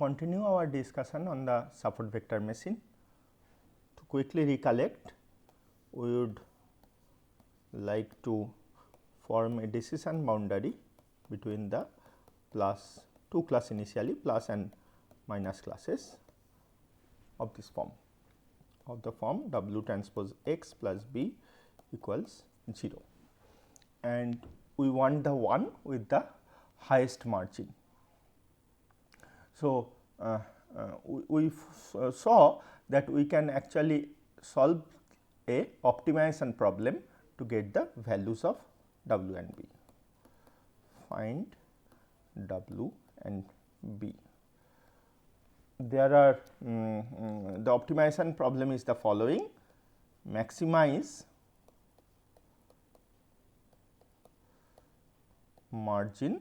continue our discussion on the support vector machine. To quickly recollect, we would like to form a decision boundary between the two class initially plus and minus classes of this form, of the form W transpose x plus b equals 0, and we want the one with the highest margin. So, we saw that we can actually solve a optimization problem to get the values of W and B. Find W and B. There are the optimization problem is the following: maximize margin,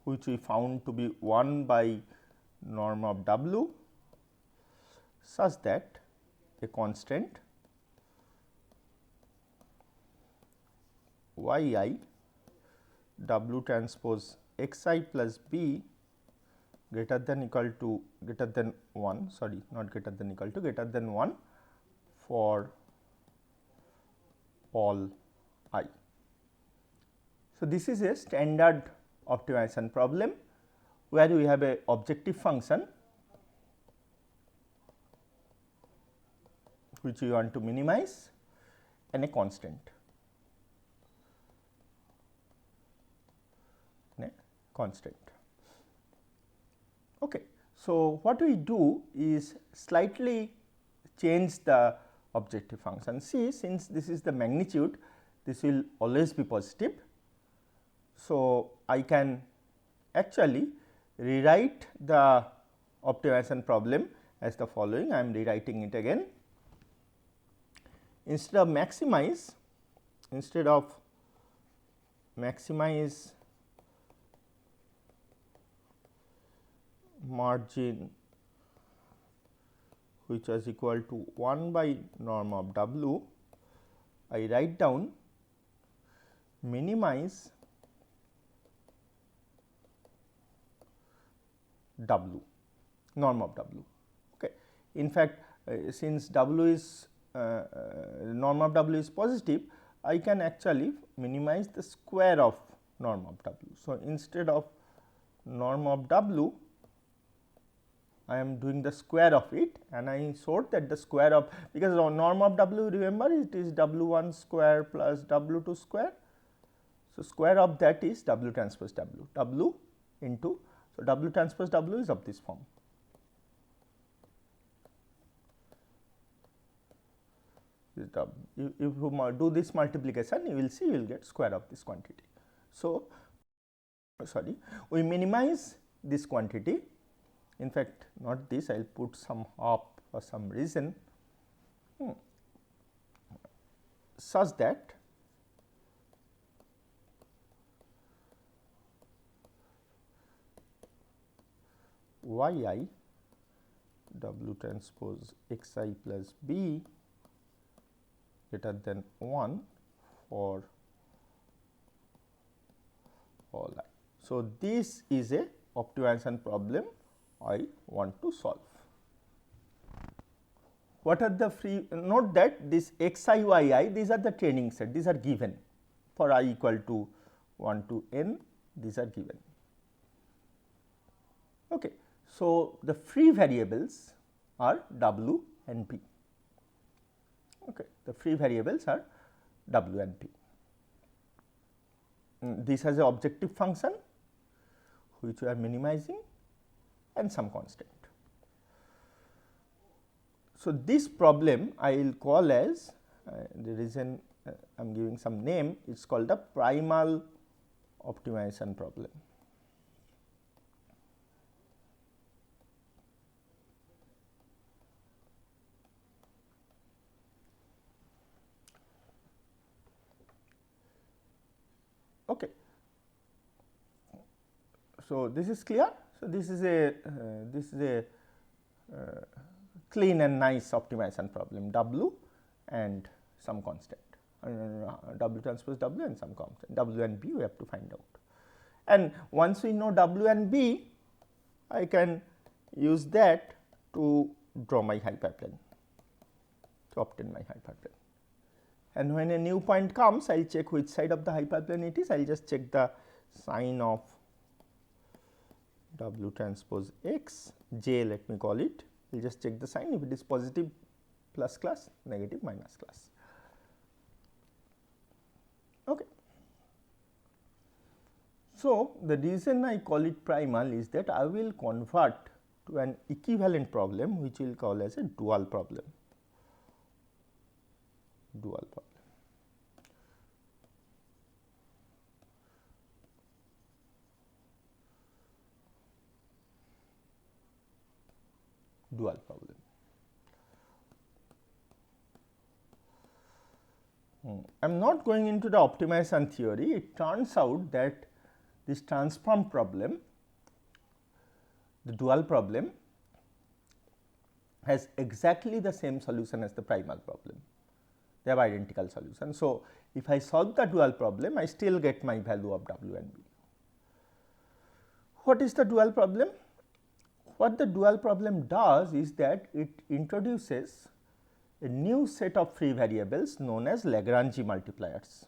which we found to be 1 by norm of W, such that a constant y I W transpose x I plus b greater than 1, sorry, not greater than equal to, greater than 1 for all I. So, this is a standard optimization problem where we have a objective function which we want to minimize and a constant. Okay. So, what we do is slightly change the objective function. See, since this is the magnitude, this will always be positive. So, I can actually rewrite the optimization problem as the following. I am rewriting it again. Instead of maximize margin, which was equal to 1 by norm of W, I write down minimize W, norm of W. Okay. In fact, since W is norm of W is positive, I can actually minimize the square of norm of W. So, instead of norm of W, I am doing the square of it, and I showed that the square of, because norm of W, remember, it is W1 square plus W2 square. So, square of that is W transpose W, W into, so W transpose W is of this form. If you do this multiplication, you will see you will get square of this quantity. So, sorry, we minimize this quantity. In fact, not this, I will put some up for some reason, such that y I W transpose x I plus b greater than 1 for all I. So, this is a optimization problem I want to solve. What are the free, note that this x I, y I, these are the training set, these are given for I equal to 1 to n, these are given. Okay. So, the free variables are W and B. Okay. The free variables are W and B. This has an objective function which we are minimizing and some constant. So, this problem I will call as the reason I am giving some name, it is called the primal optimization problem. Okay. So, this is clear. So, this is a clean and nice optimization problem, W and some constant, W transpose W and some constant, W and B we have to find out. And once we know W and B, I can use that to draw my hyperplane, to obtain my hyperplane. And when a new point comes, I will check which side of the hyperplane it is. I will just check the sign of W transpose X, J let me call it. I will just check the sign. If it is positive, plus class, negative, minus class. Okay. So, the reason I call it primal is that I will convert to an equivalent problem, which we will call as a dual problem. Dual problem. Dual problem. I am not going into the optimization theory. It turns out that this transform problem, the dual problem, has exactly the same solution as the primal problem. They have identical solution. So, if I solve the dual problem, I still get my value of W and B. What is the dual problem? What the dual problem does is that it introduces a new set of free variables known as Lagrangian multipliers.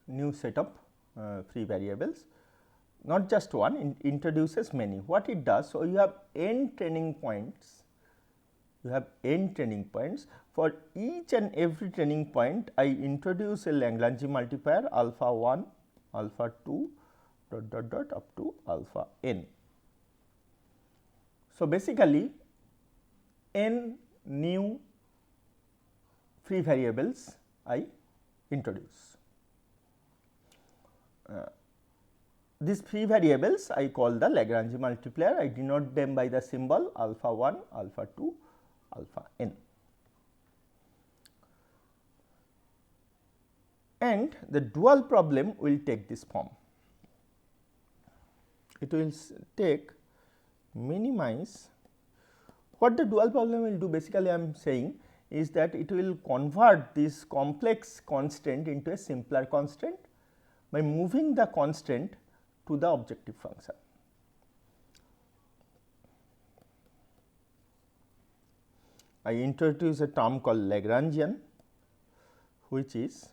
New set of free variables, not just one, it introduces many. What it does? So, you have n training points, you have n training points. For each and every training point, I introduce a Lagrangian multiplier alpha 1, alpha 2 dot dot dot up to alpha n. So, basically n new free variables I introduce. These free variables I call the Lagrangian multiplier. I denote them by the symbol alpha 1, alpha 2, alpha n. And the dual problem will take this form. It will take minimize. What the dual problem will do, basically I am saying, is that it will convert this complex constant into a simpler constant by moving the constant to the objective function. I introduce a term called Lagrangian, which is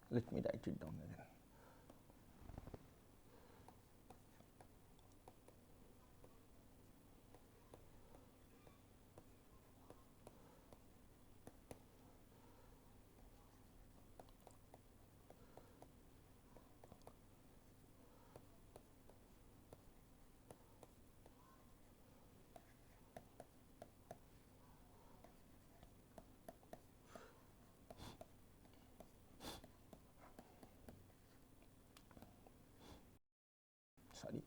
let me write it down again. Sorry.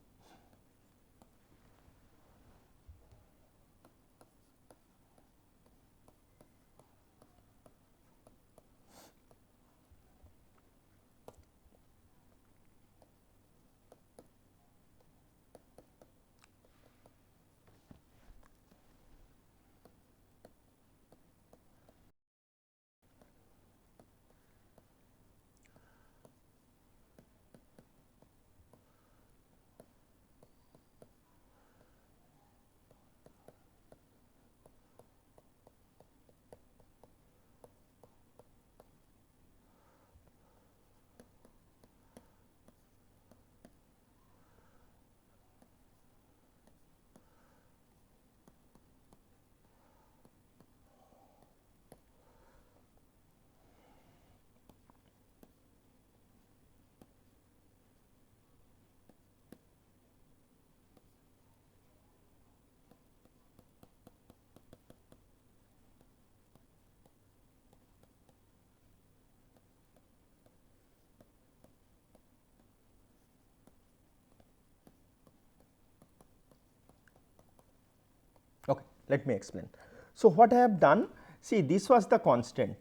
Okay, let me explain. So, what I have done, see, this was the constant.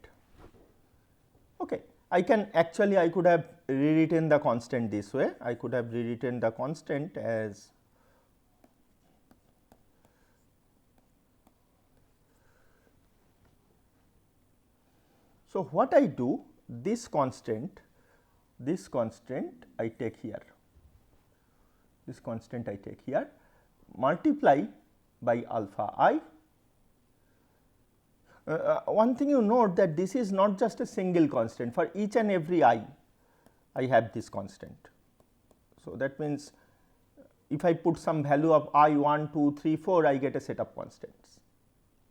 Okay, I could have rewritten the constant this way. I could have rewritten the constant as so. What I do, this constant I take here. This constant I take here, multiply by alpha I. One thing you note that this is not just a single constant. For each and every I have this constant. So, that means if I put some value of I 1, 2, 3, 4, I get a set of constants.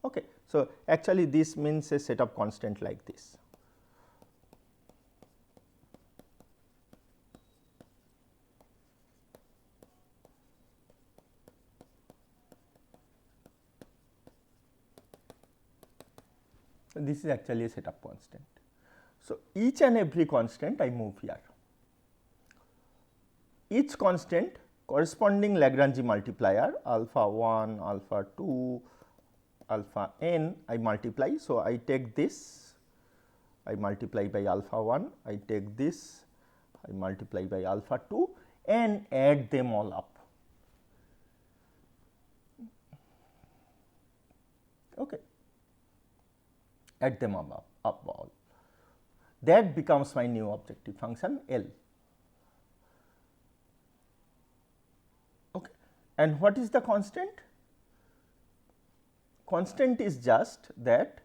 Okay. So, actually this means a set of constant like this. So, this is actually a set of constant. So, each and every constant I move here. Each constant corresponding Lagrangian multiplier alpha 1, alpha 2, alpha n I multiply. So, I take this, I multiply by alpha 1, I take this, I multiply by alpha 2 and add them all up. Okay. Add them up all. That becomes my new objective function L. Okay. And what is the constant? Constant is just that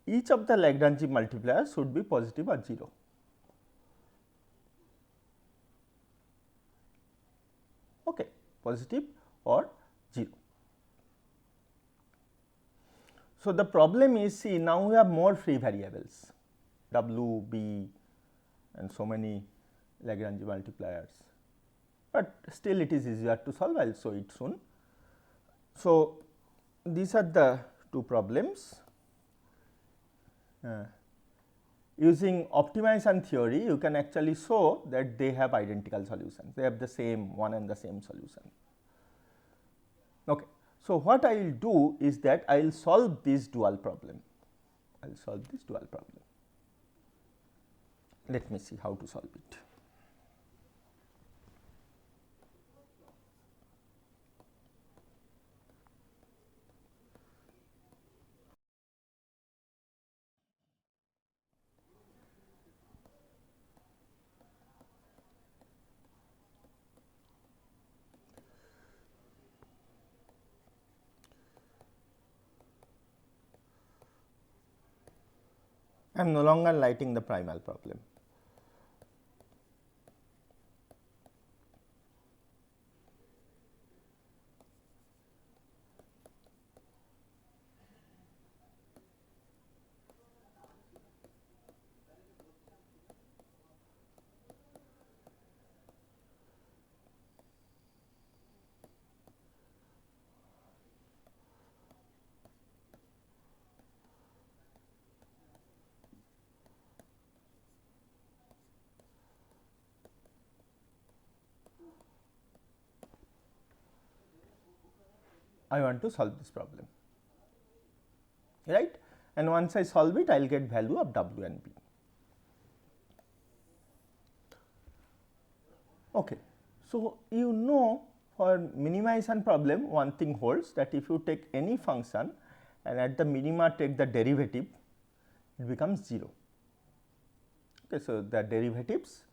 each of the Lagrangian multipliers should be positive or 0. Okay, positive or 0. So, the problem is, see, now we have more free variables W, B and so many Lagrangian multipliers, but still it is easier to solve. I will show it soon. So, these are the two problems. Using optimization theory, you can actually show that they have identical solutions, they have the same one and the same solution. Okay. So, what I will do is that I will solve this dual problem. I will solve this dual problem. Let me see how to solve it. I am no longer writing the primal problem. I want to solve this problem, right? And once I solve it, I will get value of W and B. Okay. So, you know, for minimization problem, one thing holds, that if you take any function and at the minima take the derivative, it becomes 0. Okay. So, the derivatives,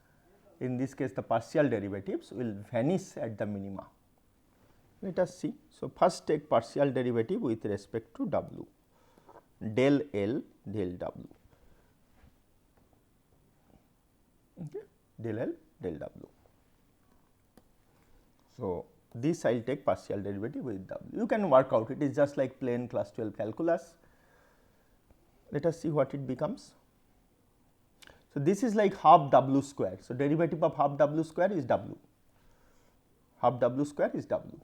in this case the partial derivatives, will vanish at the minima. Let us see. So, first take partial derivative with respect to W, del L del W, okay, del L del W. So, this I will take partial derivative with W. You can work out, it is just like plain class 12 calculus. Let us see what it becomes. So, this is like half W square. So, derivative of half W square is W, half W square is W.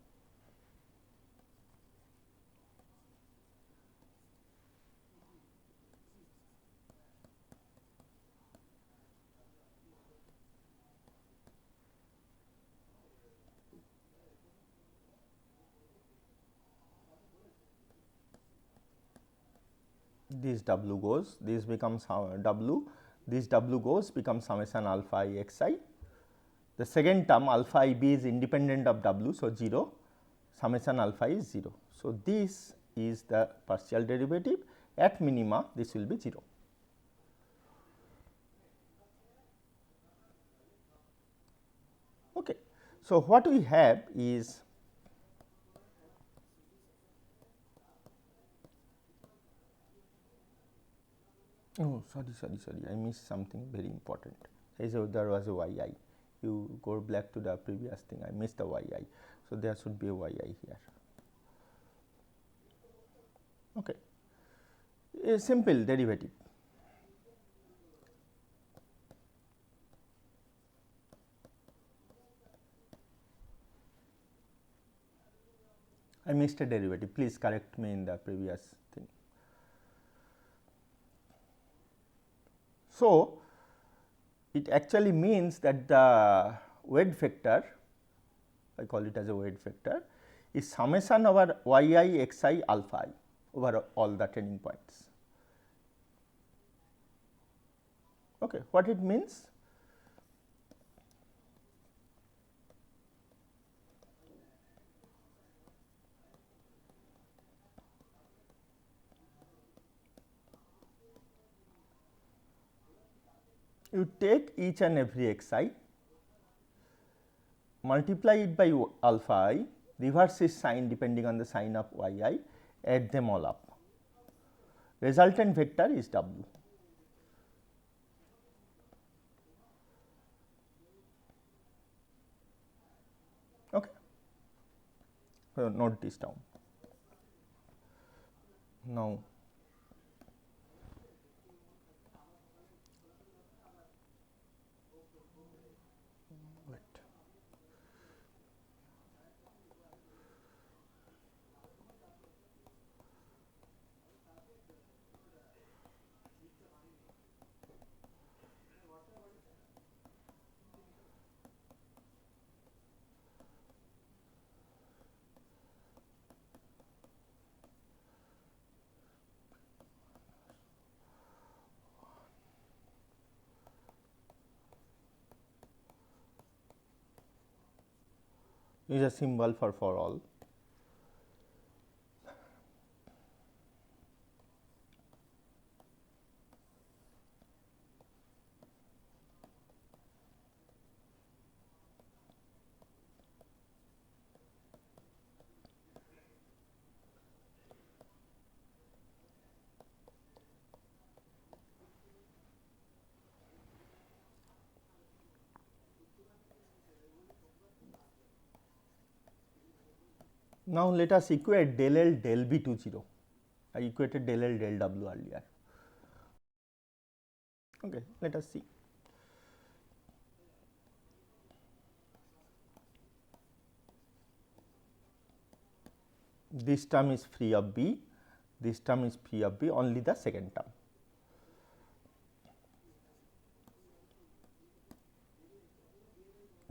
this w goes, this becomes w, this w goes becomes summation alpha I x I. The second term alpha I b is independent of w, so 0, summation alpha is 0. So, this is the partial derivative. At minima this will be 0. Okay. So, what we have is sorry, I missed something very important. There was a y I. You go back to the previous thing, I missed the y I. So, there should be a y I here. Okay. A simple derivative. I missed a derivative, please correct me in the previous thing. So, it actually means that the weight vector, I call it as a weight vector, is summation over y I x I alpha I over all the training points. Okay. What it means? You take each and every x I, multiply it by alpha I, reverse its sign depending on the sign of y I, add them all up. Resultant vector is w. Okay. So, note this down. Now, wait. Use a symbol for all. Now, let us equate del L del B to 0. I equated del L del W earlier. Okay, let us see. This term is free of B, this term is free of B, only the second term.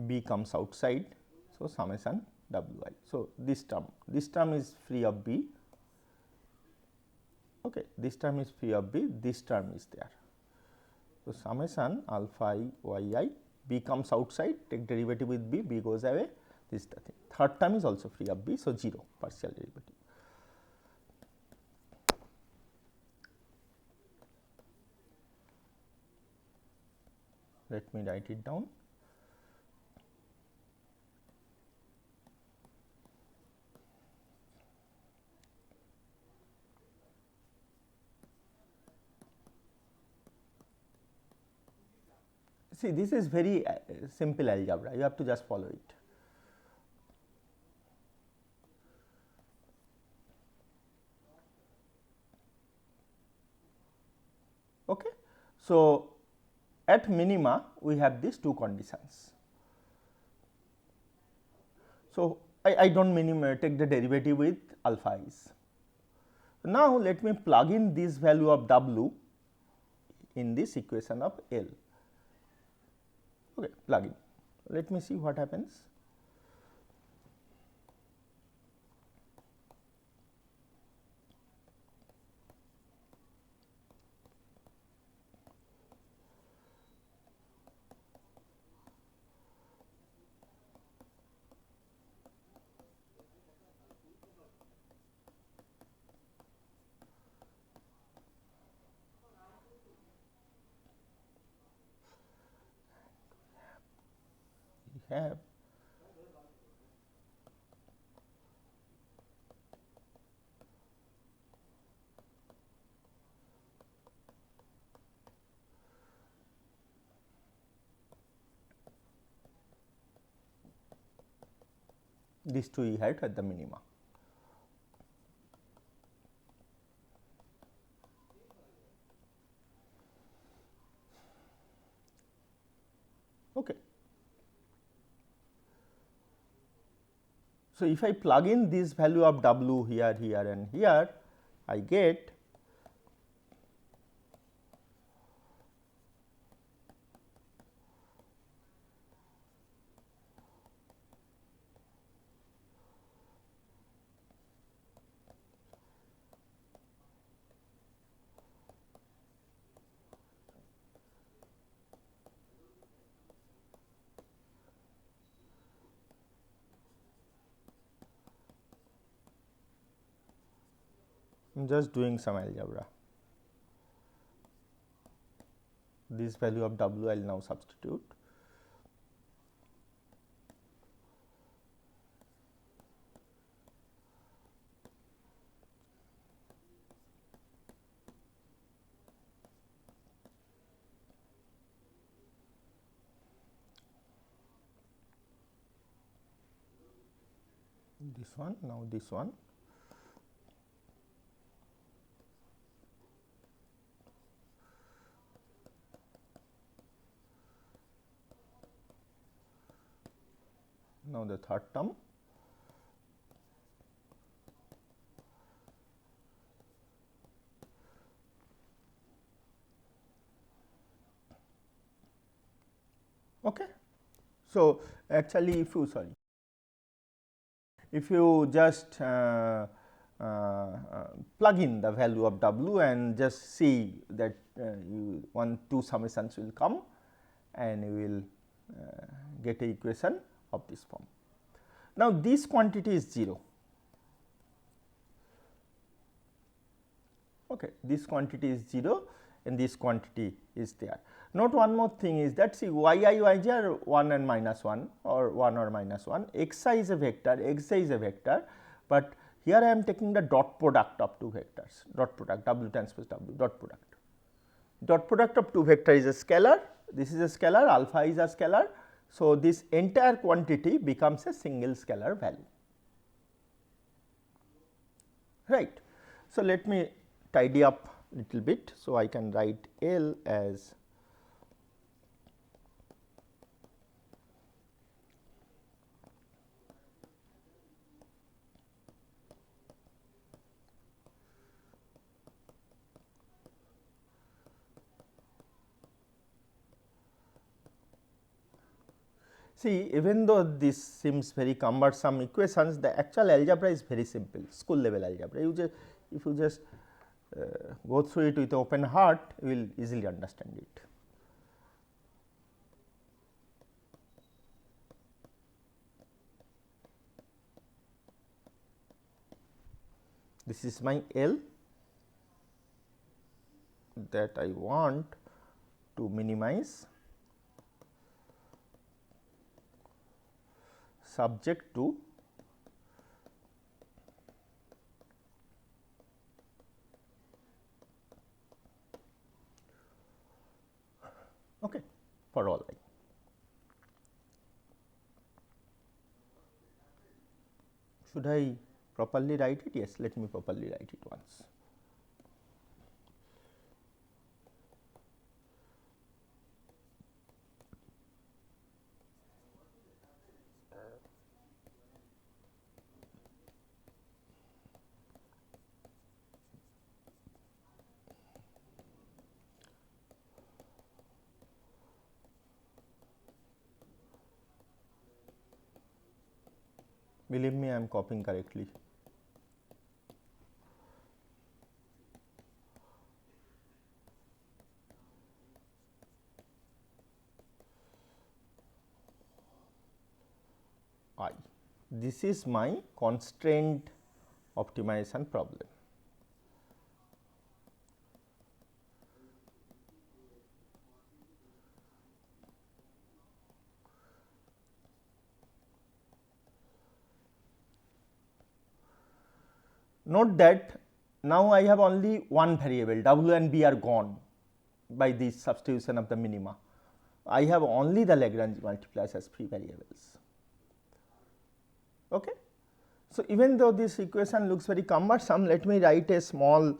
B comes outside, so summation W I. So, this term is free of B, okay, this term is free of B, this term is there. So, summation alpha I y I, B comes outside, take derivative with B, B goes away, this is the thing. Third term is also free of B, so 0 partial derivative. Let me write it down. See, this is very simple algebra, you have to just follow it. Okay. So, at minima we have these two conditions. So, I do not take the derivative with alpha i's. Now, let me plug in this value of W in this equation of L. Okay, plug in. Let me see what happens. have these two we had at the minima. Okay. So, if I plug in this value of W here, here and here, I get I am just doing some algebra. This value of W I will now substitute. This one, now this one. Now the third term. Okay. So, actually if you just plug in the value of W and just see that two summations will come and you will get a equation of this form. Now, this quantity is 0. Okay. This quantity is 0 and this quantity is there. Note one more thing is that see yi, yj are 1 and minus 1 or 1 or minus 1, xi is a vector, xj is a vector, but here I am taking the dot product of two vectors, dot product W transpose W dot product. Dot product of two vector is a scalar, this is a scalar, alpha is a scalar. So, this entire quantity becomes a single scalar value, right. So, let me tidy up little bit. So, I can write L as see, even though this seems very cumbersome equations, the actual algebra is very simple, school level algebra. You just if you just go through it with open heart, you will easily understand it. This is my L that I want to minimize subject to okay, for all I. Should I properly write it? Yes, let me properly write it once. Believe me, I am copying correctly. I. This is my constraint optimization problem. note that now I have only one variable, w and b are gone by this substitution of the minima. I have only the Lagrange multipliers as free variables. Okay. So, even though this equation looks very cumbersome, let me write a small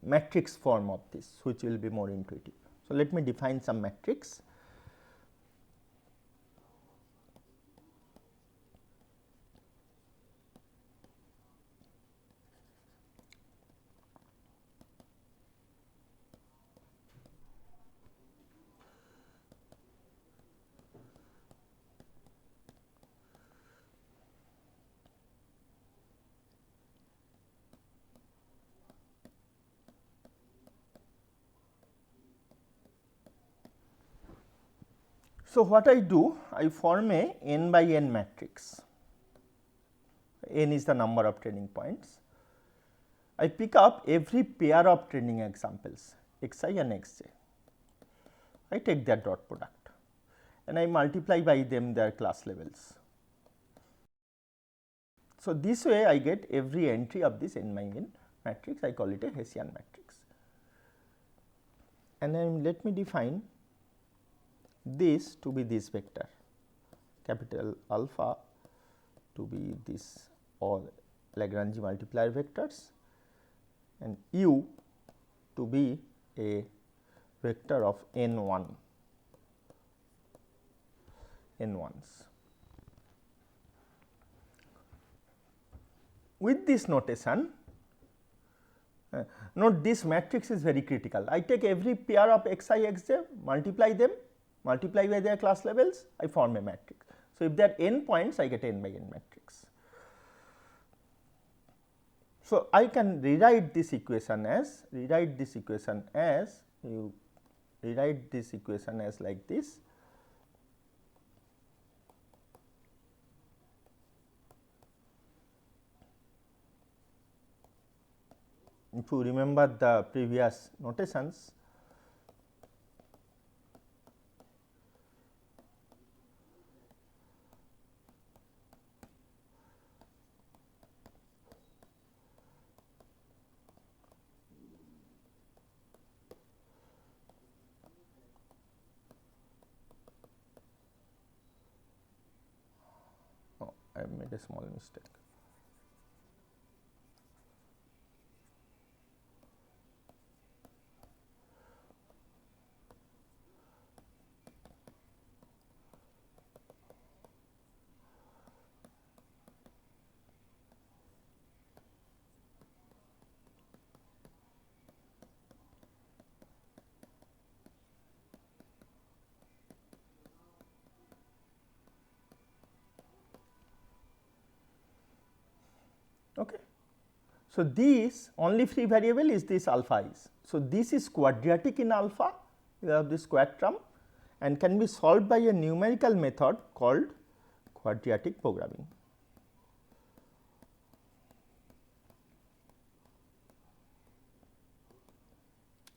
matrix form of this, which will be more intuitive. So, let me define some matrix. So, what I do? I form a n by n matrix. N is the number of training points. I pick up every pair of training examples xi and xj. I take their dot product and I multiply by them their class levels. So, this way I get every entry of this n by n matrix. I call it a Hessian matrix. And then let me define this to be this vector, capital alpha to be this all Lagrange multiplier vectors, and u to be a vector of n1, n1s. With this notation, note this matrix is very critical. I take every pair of xi, xj, multiply them, multiply by their class levels, I form a matrix. So, if there are n points, I get n by n matrix. So, I can rewrite this equation as like this. If you remember the previous notations, I have made a small mistake. Okay. So, this only free variable is this alpha is. So, this is quadratic in alpha, you have this square term, and can be solved by a numerical method called quadratic programming.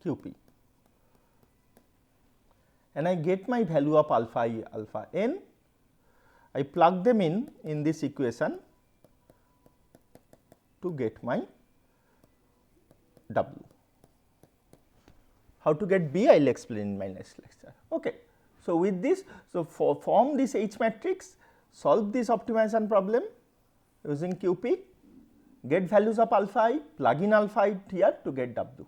QP, and I get my value of alpha I, alpha n. I plug them in this equation to get my W. How to get B, I will explain in my next lecture. Okay. So, with this, so form this H matrix, solve this optimization problem using QP, get values of alpha I, plug in alpha I here to get W.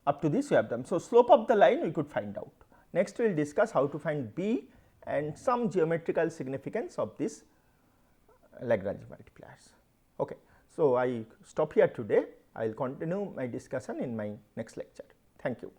Up to this we have done. So, slope of the line we could find out. Next we will discuss how to find B and some geometrical significance of this Lagrange multipliers. Okay. So, I stop here today. I will continue my discussion in my next lecture. Thank you.